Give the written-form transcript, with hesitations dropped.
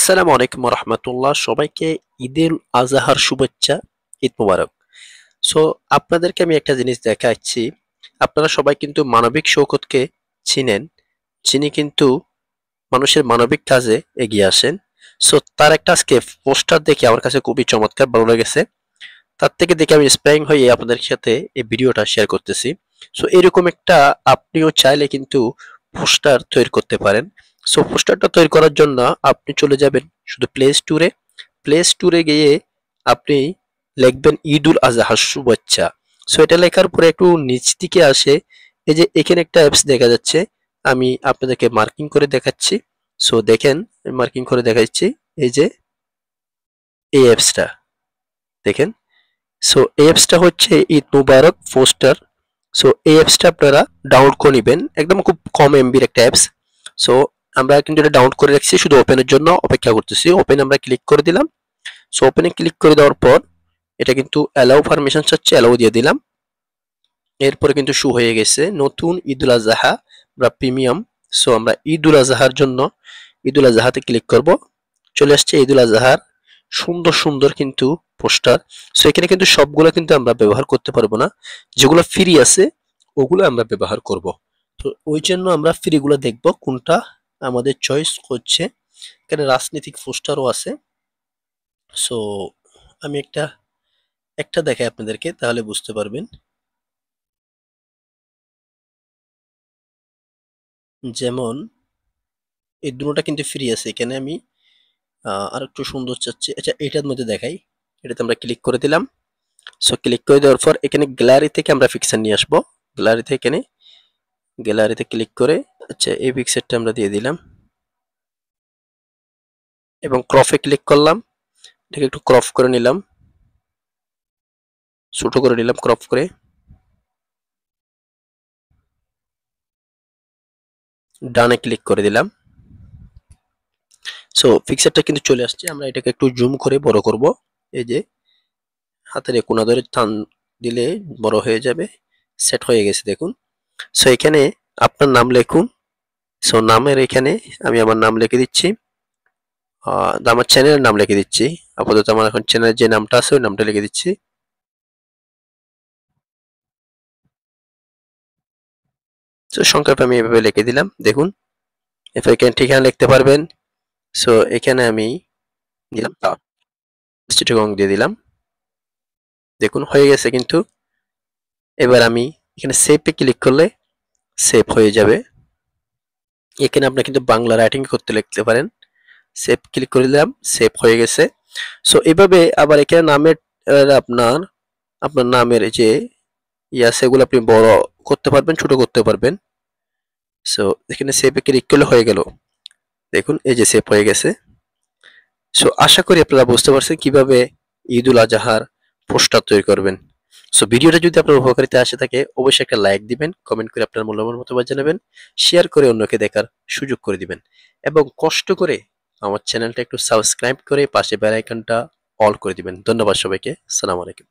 আসসালামু আলাইকুম রহমতুল্লাহ। সবাইকে ঈদুল আজহার শুভেচ্ছা। ঈদ মুবারক। সো আপনাদেরকে আমি একটা জিনিস দেখাচ্ছি। আপনারা সবাই কিন্তু মানবিক শৌকতকে চিনেন, যিনি কিন্তু মানুষের মানবিক কাজে এগিয়ে আসেন। সো তার একটা আজকে পোস্টার দেখে আমার কাছে খুবই চমৎকার ভালো লেগেছে। তার থেকে দেখে আমি ইন্সপায়ারিং হয়ে আপনাদের সাথে এই ভিডিওটা শেয়ার করতেছি। সো এরকম একটা আপনিও চাইলে কিন্তু পোস্টার তৈরি করতে পারেন। সো পোস্টারটা তৈরি করার জন্য আপনি চলে যাবেন শুধু প্লে স্টোরে গিয়ে আপনি লিখবেন ঈদুল আজহা শুভেচ্ছা। সো এটা লেখার পরে একটু নিচ দিকে আসে, এই যে এখানে একটা অ্যাপস দেখা যাচ্ছে। আমি আপনাদেরকে মার্কিং করে দেখাচ্ছি। সো দেখেন, মার্কিং করে দেখাচ্ছি। এই যে এই অ্যাপসটা দেখেন। সো এই অ্যাপসটা হচ্ছে ঈদ মুবারক পোস্টার। সো এই অ্যাপসটা আপনারা ডাউনলোড করে নেবেন, একদম খুব কম এমবির একটা অ্যাপস। সো আমরা কিন্তু এটা ডাউনলোড করে রাখছি, শুধু ওপেনের জন্য অপেক্ষা করতেছি। ওপেন আমরা ক্লিক করে দিলাম। সো ওপেনে ক্লিক করে দেওয়ার পর এটা কিন্তু অ্যালাউ পারমিশন চাচ্ছে, অ্যালাউ দিয়ে দিলাম। এরপরে কিন্তু শু হয়ে গেছে নতুন ঈদুল আজহা বা প্রিমিয়াম। সো আমরা ঈদুল আজহার জন্য ঈদুল আজহাতে ক্লিক করব। চলে আসছে ঈদুল আজহার সুন্দর সুন্দর কিন্তু পোস্টার। সো এখানে কিন্তু সবগুলো কিন্তু আমরা ব্যবহার করতে পারবো না, যেগুলো ফ্রি আছে ওগুলো আমরা ব্যবহার করব। তো ওই জন্য আমরা ফ্রি গুলো দেখব কোনটা আমাদের চয়েস করছে। এখানে রাজনৈতিক পোস্টারও আছে। সো আমি একটা একটা দেখাই আপনাদেরকে, তাহলে বুঝতে পারবেন। যেমন এই দুটোটা কিন্তু ফ্রি আছে। এখানে আমি আর একটু সুন্দর চাচ্ছি। আচ্ছা, এটার মধ্যে দেখাই। এটাতে আমরা ক্লিক করে দিলাম। সো ক্লিক করে দেওয়ার পর এখানে গ্যালারি থেকে আমরা পিকচার নিয়ে আসবো। গ্যালারিতে এখানে গ্যালারিতে ক্লিক করে, আচ্ছা এই পিকচারটা আমরা দিয়ে দিলাম এবং ক্রপে ক্লিক করলাম। এটাকে একটু ক্রপ করে নিলাম, ছোট করে নিলাম ক্রপ করে। ডানে ক্লিক করে দিলাম। সো পিকচারটা কিন্তু চলে আসছে। আমরা এটাকে একটু জুম করে বড় করব। এই যে হাতের এই কোনা ধরে টান দিলে বড় হয়ে যাবে। সেট হয়ে গেছে দেখুন। সো এখানে আপনার নাম লিখুন। সো নামের এখানে আমি আমার নাম লিখে দিচ্ছি। আমার চ্যানেলের নাম লিখে দিচ্ছি। আপাতত আমার এখন চ্যানেলের যে নামটা আছে ওই নামটা লিখে দিচ্ছি। তো সংক্ষেপে আমি এভাবে লিখে দিলাম দেখুন। এরপর এখানে ঠিকানা লিখতে পারবেন। সো এখানে আমি দিলাম চিটাগং দিয়ে দিলাম। দেখুন হয়ে গেছে কিন্তু। এবার আমি এখানে সেভে ক্লিক করলে সেভ হয়ে যাবে। এখানে আপনি কিন্তু বাংলা রাইটিং করতে লিখতে পারেন। সেভ ক্লিক করে দিলাম, সেভ হয়ে গেছে। সো এভাবে আবার এখানে নামের আপনার আপনার নামের যে সেগুলো আপনি বড় করতে পারবেন, ছোট করতে পারবেন। সো এখানে সেভে ক্লিক করলে হয়ে গেল। দেখুন এই যে সেভ হয়ে গেছে। সো আশা করি আপনারা বুঝতে পারছেন কিভাবে ঈদুল আজহার পোস্টার তৈরি করবেন। সো ভিডিওটা যদি আপনার উপকারিতা আসে থাকে অবশ্যই একটা লাইক দিবেন, কমেন্ট করে আপনার মূল্যবান মতামত জানাবেন, শেয়ার করে অন্যকে দেখার সুযোগ করে দিবেন এবং কষ্ট করে আমার চ্যানেলটা একটু সাবস্ক্রাইব করে পাশে বেল আইকনটা অল করে দিবেন। ধন্যবাদ সবাইকে। আসসালামু আলাইকুম।